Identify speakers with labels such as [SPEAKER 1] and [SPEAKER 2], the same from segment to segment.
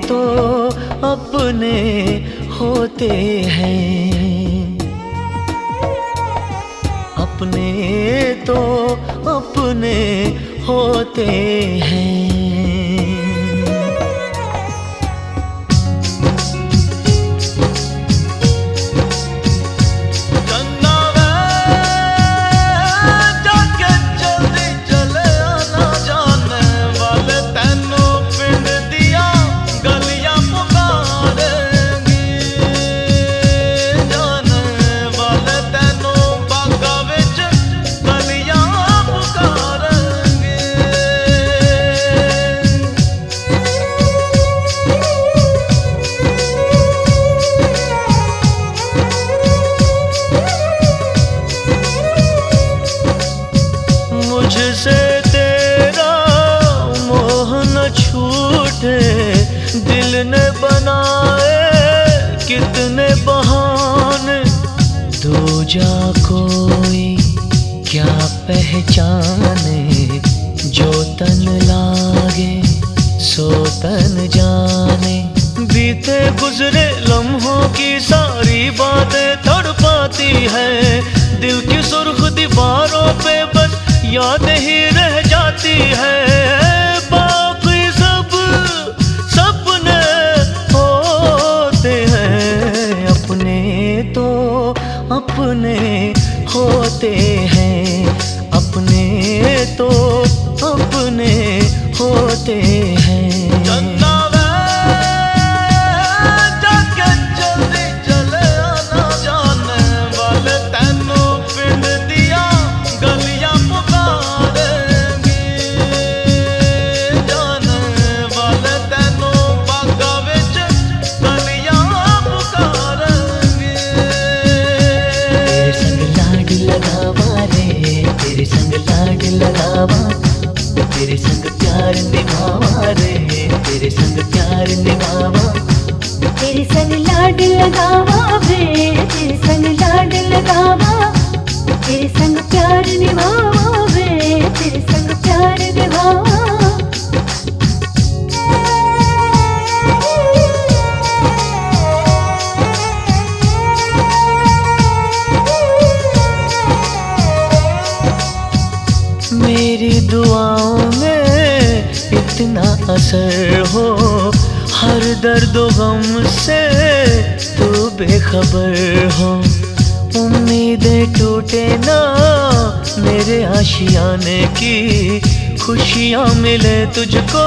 [SPEAKER 1] तो अपने होते हैं, अपने तो अपने होते हैं। मुझसे तेरा मोह न छूटे, दिल ने बनाए कितने बहाने। दूजा कोई क्या पहचाने, जो तन लागे सो तन जाने। बीते गुजरे लम्हों की सारी बातें तड़पाती है, दिल की सुर्ख दीवारों पे बस याद ही रह जाती है। बाकी सब सपने होते हैं, अपने तो अपने होते हैं, अपने तो अपने होते हैं। तेरे संग लाड लगावा, तेरे संग प्यार निभावा रे, तेरे संग प्यार निभावा।
[SPEAKER 2] तेरे संग लाड लगावा वे, तेरे संग लाड लगावा, तेरे संग प्यार निभावा वे, तेरे संग प्यार निभावा।
[SPEAKER 1] मेरी दुआओं में इतना असर हो, हर दर्द गम से तू बेखबर हो। उम्मीदें टूटे ना मेरे आशियाने की, खुशियाँ मिले तुझको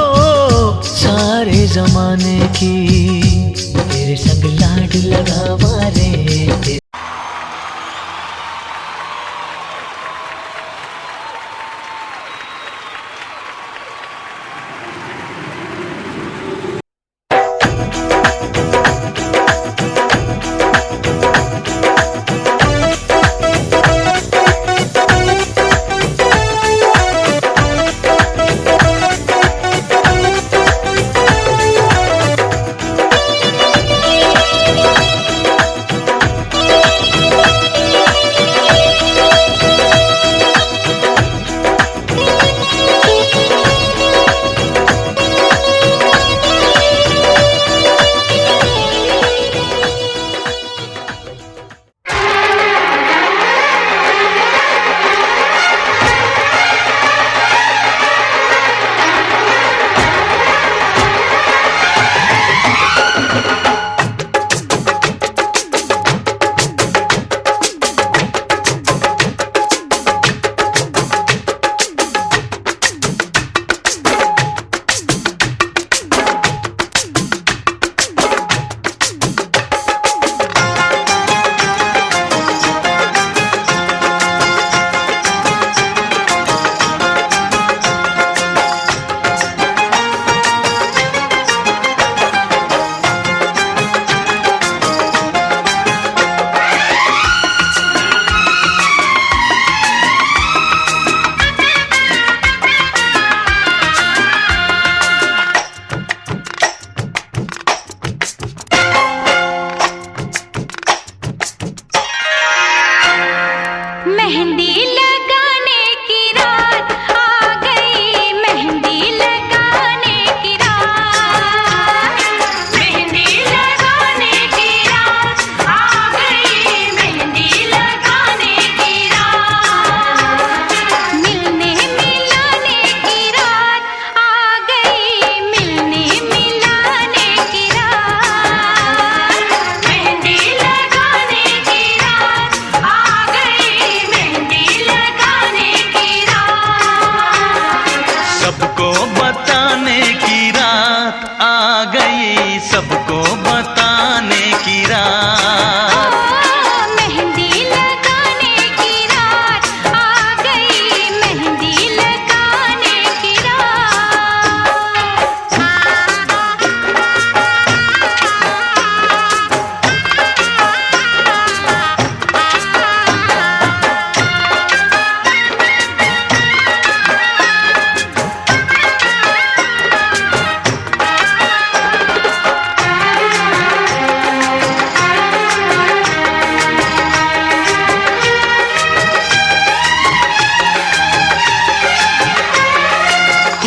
[SPEAKER 1] सारे जमाने की। तेरे संग लाड लगावा रे।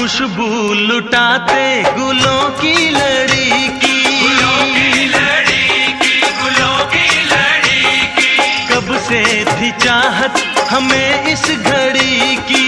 [SPEAKER 3] खुशबू लुटाते गुलों की लड़ी की, कब से थी चाहत हमें इस घड़ी की,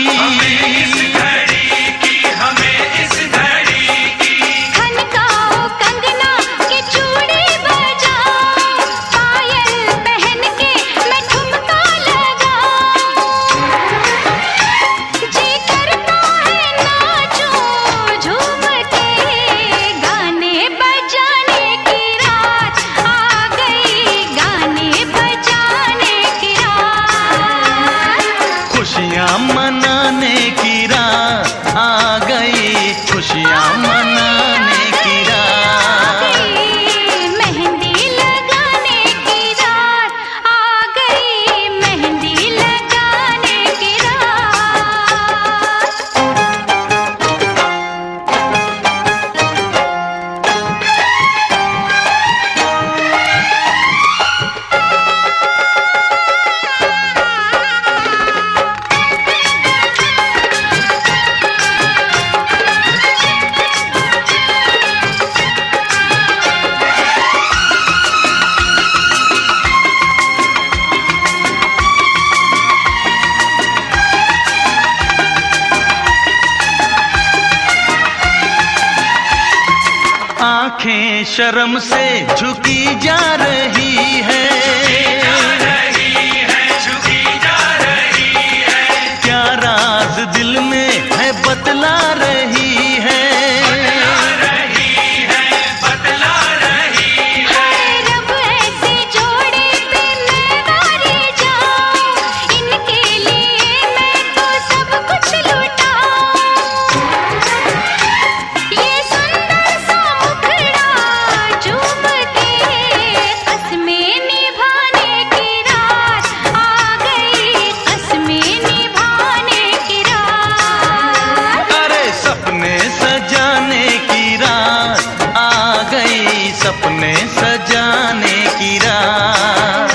[SPEAKER 3] खुशियाँ मनाने की रात आ गई, खुशियाँ मनाने की रात।
[SPEAKER 2] मेहंदी लगाने की रात आ गई, मेहंदी लगाने की रात।
[SPEAKER 3] आंखें शर्म से झुकी जा रही है, क्या राज दिल में है बतला रही है।
[SPEAKER 2] रब ऐसे जोड़े पे मैं वारी जाऊं, इनके लिए मैं तो सब कुछ लुटाऊं। ये सुंदर सा मुखड़ा चूम के कसमें निभाने की रात आ गई, कसमें निभाने की रात।
[SPEAKER 3] अरे सपने सजाने की रात आ गई, सपने सजाने की रात।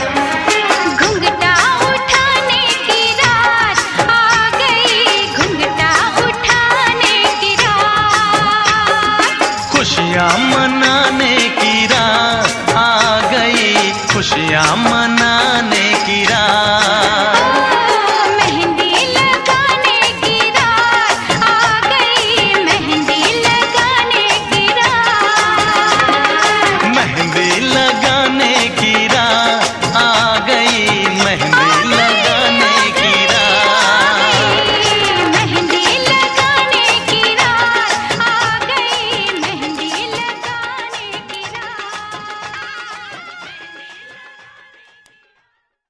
[SPEAKER 2] घुंघटा उठाने की रात आ गई, घुंघटा उठाने की रात।
[SPEAKER 3] खुशियाँ मनाने की रात आ गई, खुशियाँ मनाने की रात।
[SPEAKER 2] मेहंदी लगाने की रात आ गई, मेहंदी लगाने की रात।
[SPEAKER 3] मेहंदी लगाने की रात आ गई, मेहंदी लगाने की रात।
[SPEAKER 2] मेहंदी लगाने की रात आ गई, मेहंदी लगाने की रात।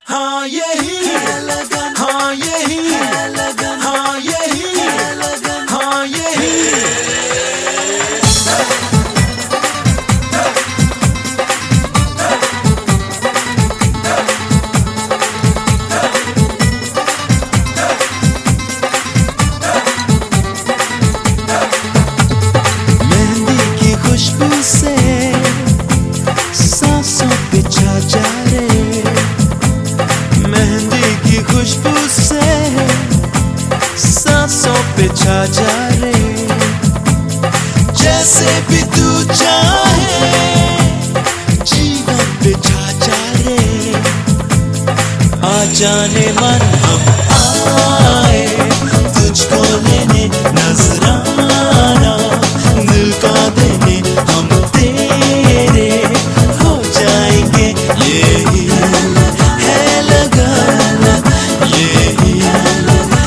[SPEAKER 4] हाँ यही है लगन, हाँ यही है लगन, हाँ यही है लगन, हाँ यही मेहंदी की खुशबू से सांसों पे छा जा रे, मेहंदी की खुशबू से सांसों पे छा जा रे। जैसे भी तू चाहे जीवन पे छा जा रे, आ जाने मन हम आए तुझको लेने, नजराना दिल का देने हम तेरे हो जाएंगे। यही है लगन, यही है लगन।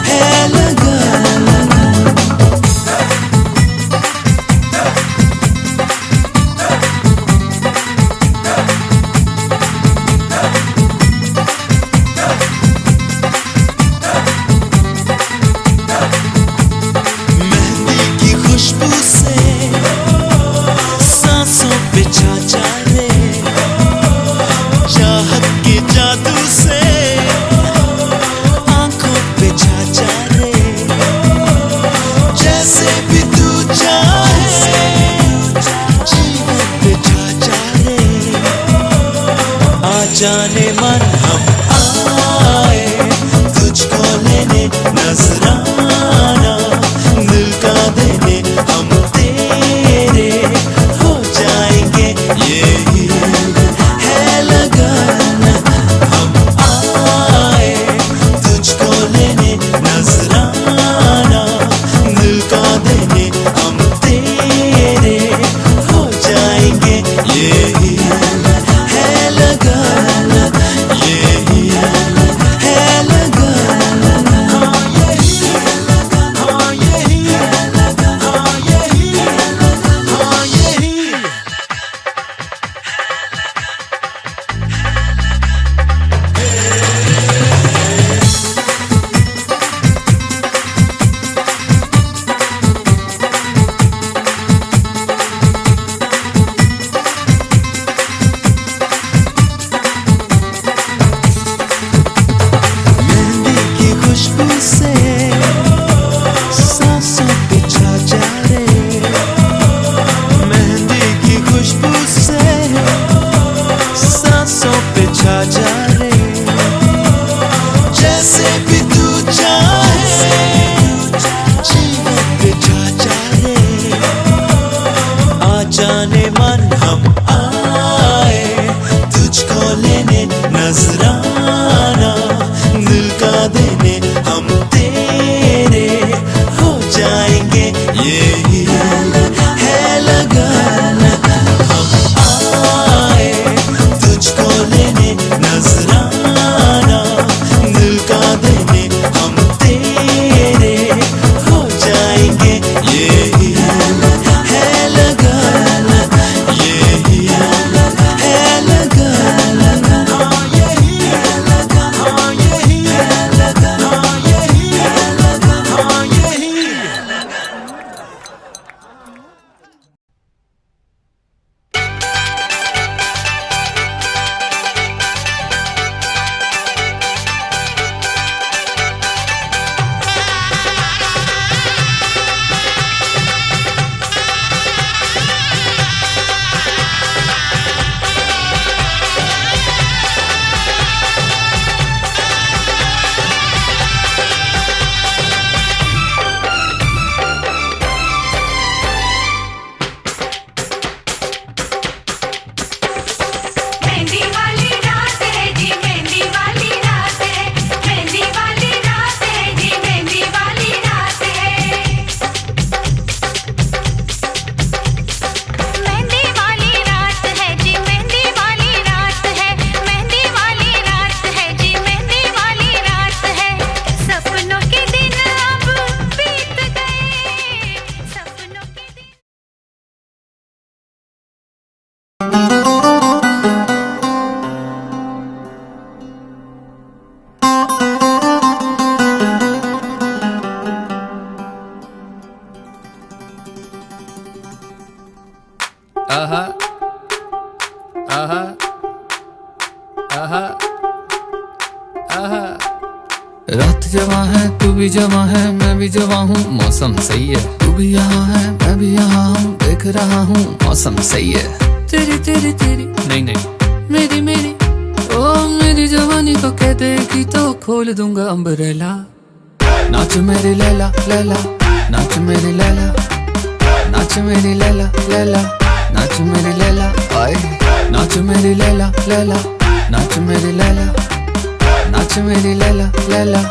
[SPEAKER 5] आहा आहा आहा आहा। रात जवां है तू भी जवां है मैं भी जवां हूँ मौसम सही है तू भी यहाँ है मैं भी यहाँ हूँ देख रहा हूँ मौसम सही है। तेरी तेरी तेरी नहीं नहीं मेरी मेरी ओ मेरी जवानी को कह देगी तो खोल दूंगा अम्ब्रेला। नाच मेरी लैला लैला नाच मेरी लैला नाच मेरी लैला लैला नाच मेरी लैला आए नाच मेरी लैला लैला नाच मेरी लैला नाच मेरी लैला लैला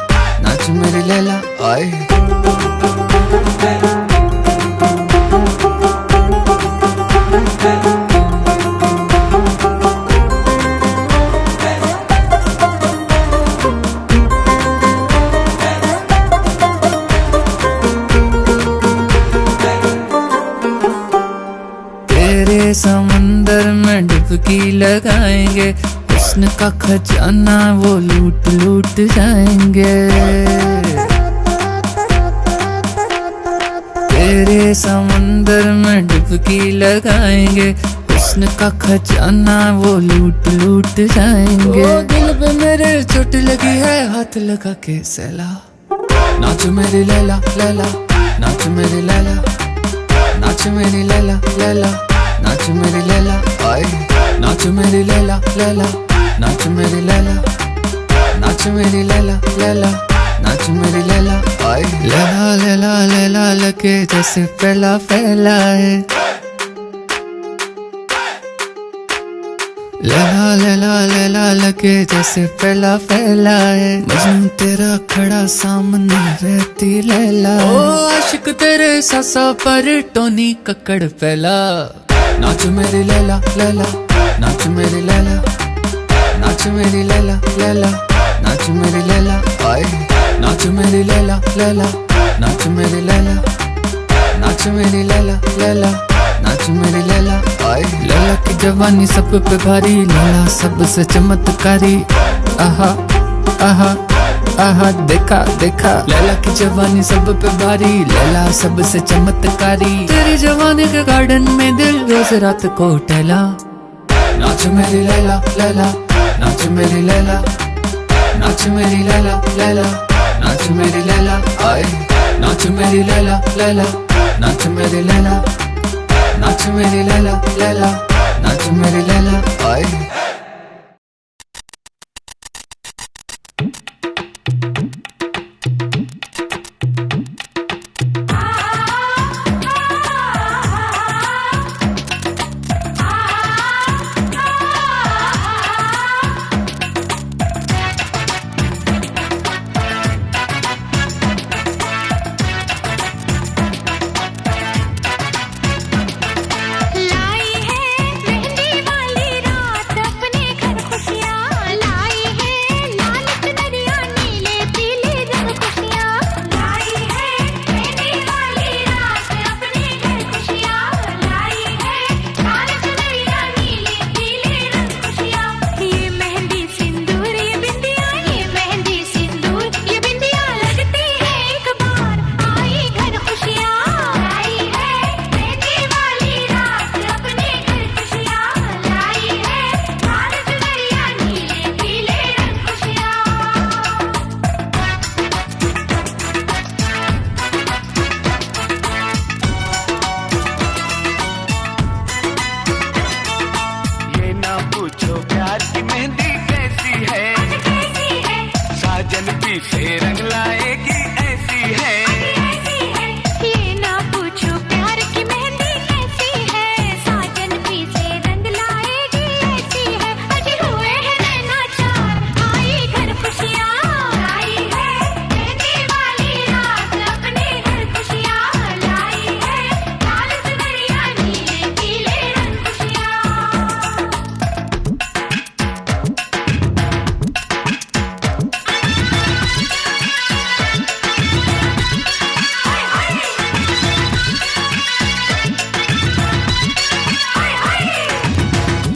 [SPEAKER 5] नाच मेरी लैला आए। तेरे समंदर में डुबकी लगाएंगे हुस्न का खजाना वो लूट लूट जाएंगे। तेरे समंदर में डुबकी लगाएंगे हुस्न का खजाना वो लूट लूट जाएंगे। दिल पे मेरे चोट लगी है हाथ लगा के सहला। नाच मेरी लैला लैला नाच मेरी लैला नाच मेरी लैला लैला नाच मेरी लैला आए नाच मेरी लैला लैला नाच मेरी लैला नाच मेरी लैला लैला नाच मेरी लैला आए। लैला लैला लैला लगे जैसे पहला पहला है लैला लैला लैला लगे जैसे पहला पहला है। मजनू तेरा खड़ा सामने रहती लैला ओ आशिक तेरे सासा पर टोनी कक्कड़ पहला। नाच मेरी लैला लैला नाच मेरी लैला नाच मेरी लैला लैला नाच मेरी लैला आए नाच मेरी लैला लैला नाच मेरी लैला नाच मेरी लैला लैला नाच मेरी लैला आए। लैला की जवानी सब पे भारी लैला सबसे चमत्कारी आहा आहा आहा देखा देखा लैला की जवानी सब पे भारी लैला सबसे चमत्कारी। तेरी जवानी के गार्डन में दिल रोज रात को टहला। नाच मेरी लैला लैला नाच मेरी लैला नाच मेरी लैला लैला नाच मेरी लैला आए नाच मेरी लैला लैला नाच मेरी लैला नाच मेरी लैला लैला नाच मेरी लैला आए।
[SPEAKER 3] से रंग लाएगी ऐसी है।
[SPEAKER 2] ये ना पूछो प्यार की मेहंदी कैसी है, साजन भी से रंग लाएगी ऐसी है। आज हुए हैं नैना चार, आई घर खुशियाँ, आई है मेहंदी वाली रात, अपने घर खुशियाँ लाई है। लाल सुनरिया नीले पीले रंग खुशियाँ।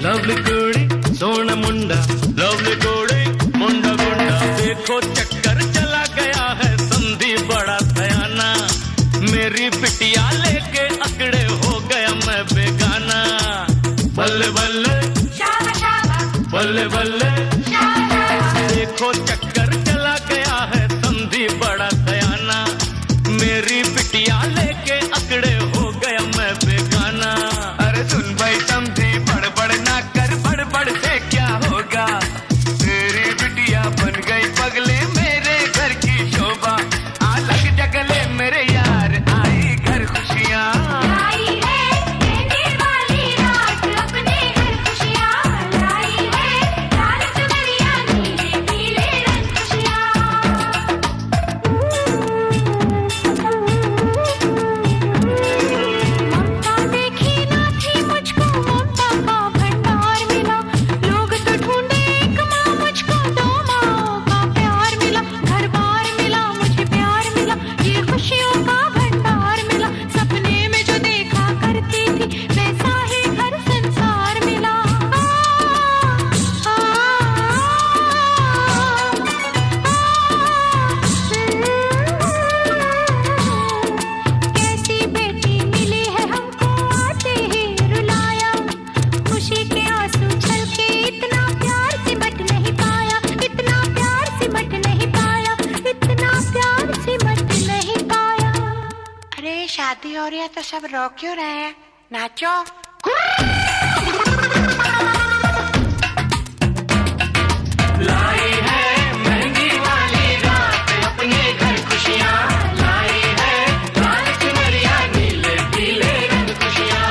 [SPEAKER 3] लवली कुड़ी सोना मुंडा, लवली कुड़ी मुंडा गुंडा, देखो चक्कर चला गया है संधि बड़ा सयाना। मेरी बिटिया लेके अकड़े हो गया मैं बेगाना। बल्ले देखो चक्कर चला गया है समझी बड़ा सयाना मेरी बिटिया लेके अकड़े हो गया मैं बेगाना अरे सुन भाई समझी बड़बड़ ना कर बड़बड़ से क्या होगा तेरी बिटिया बन गई पगले मेरे घर की शोभा अलग जगले मेरे यार आई घर खुशियाँ
[SPEAKER 2] लाई है कहने वाली रात अपने घर खुशियाँ लाई है लाल चुनरिया नीले पीले रंग खुशियाँ ममता देखी ना थी मुझको ममता का भंडार मिला लोग तो ढूंढे एक माँ मुझको दो माँओं का प्यार मिला घर बार मिला मुझे प्यार मिला ये खुशियों का भंडार मिला सपने में जो देखा करती थी वैसा ही घर संसार मिला कैसी बेटी मिली है हमको आते ही रुलाया खुशी के आंसू छलके इतना प्यार सिमट नहीं पाया इतना प्यार सिमट नहीं पाया इतना प्यार सिमट नहीं पाया अरे शादी हो रही है तो सब रो क्यों रहे हैं नाचो
[SPEAKER 3] लाई है महंगी वाली रात अपने घर खुशियाँ लाई है लाल चुनरिया नीले पीले रंग खुशियाँ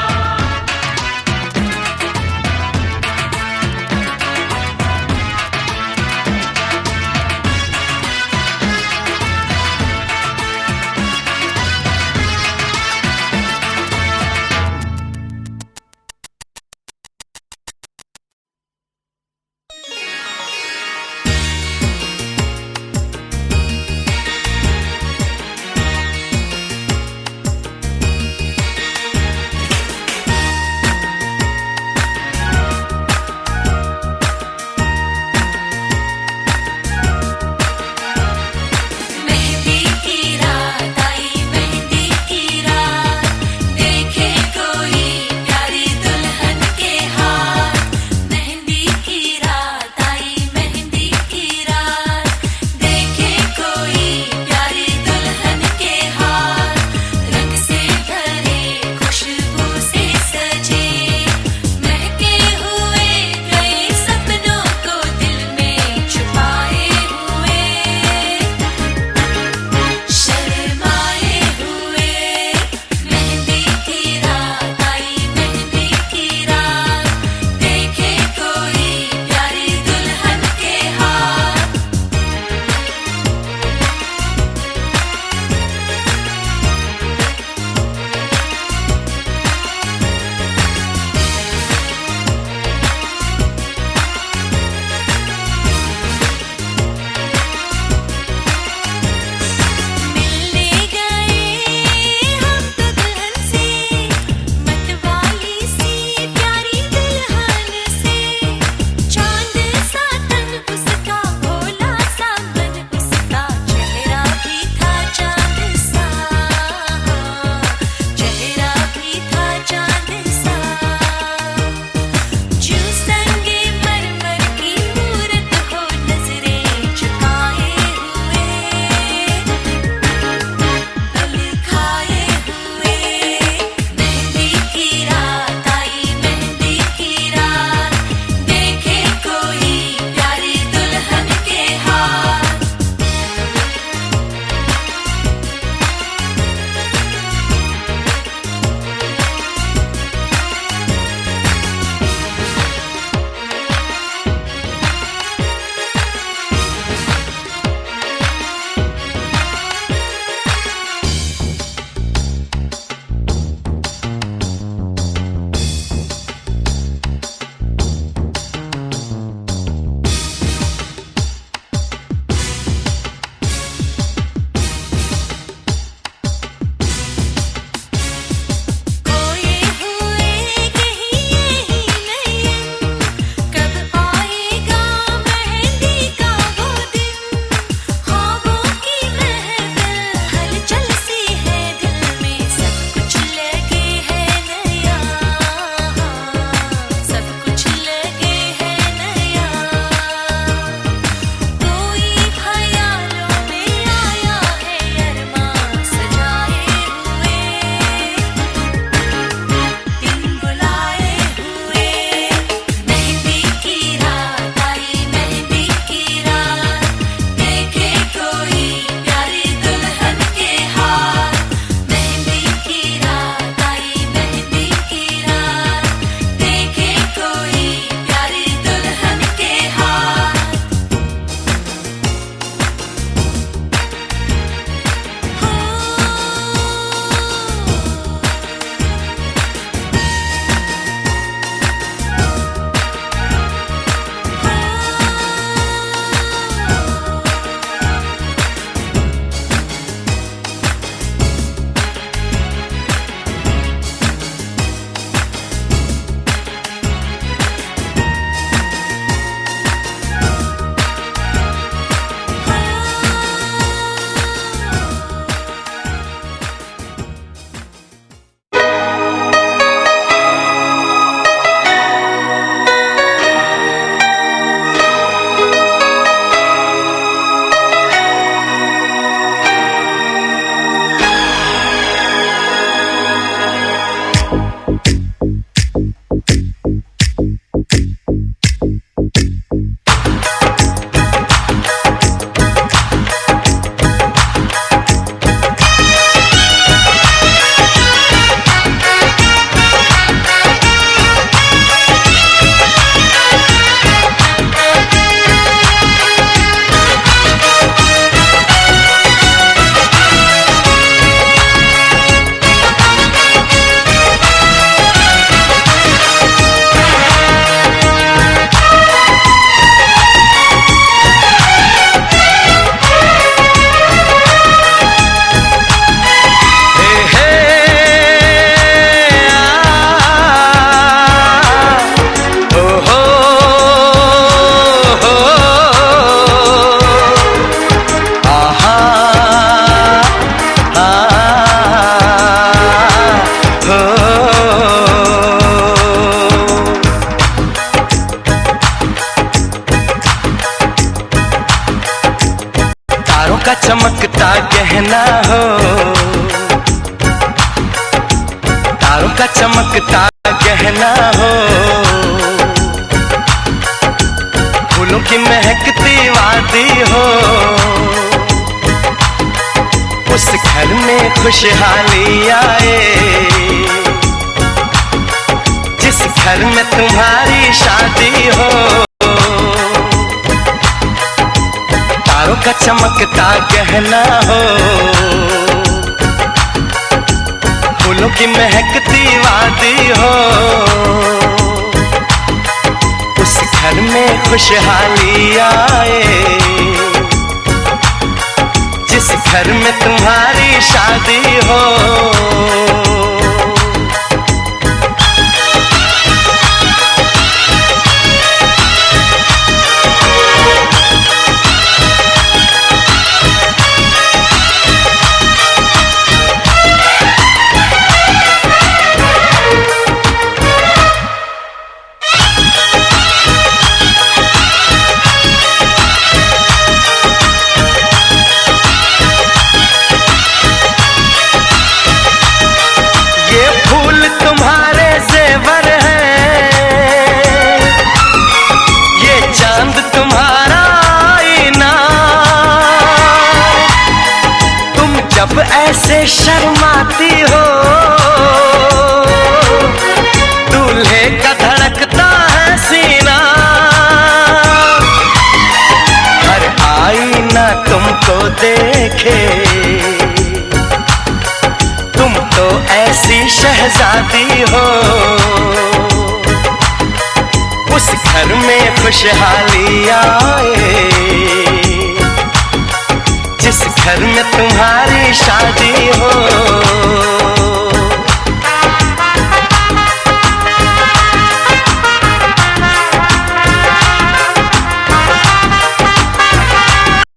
[SPEAKER 6] चमकता गहना हो, तारों का चमकता गहना हो, फूलों की महकती वादी हो, उस घर में खुशहाली आए जिस घर में तुम्हारी शादी हो। तारों का चमकता गहना हो, फूलों की महकती वादी हो, उस घर में खुशहाली आए जिस घर में तुम्हारी शादी हो। जब ऐसे शर्माती हो, दूल्हे का धड़कता है सीना, हर आईना तुमको देखे, तुम तो ऐसी शहजादी हो, उस घर में खुशहाली आए जिस घर में तुम्हारी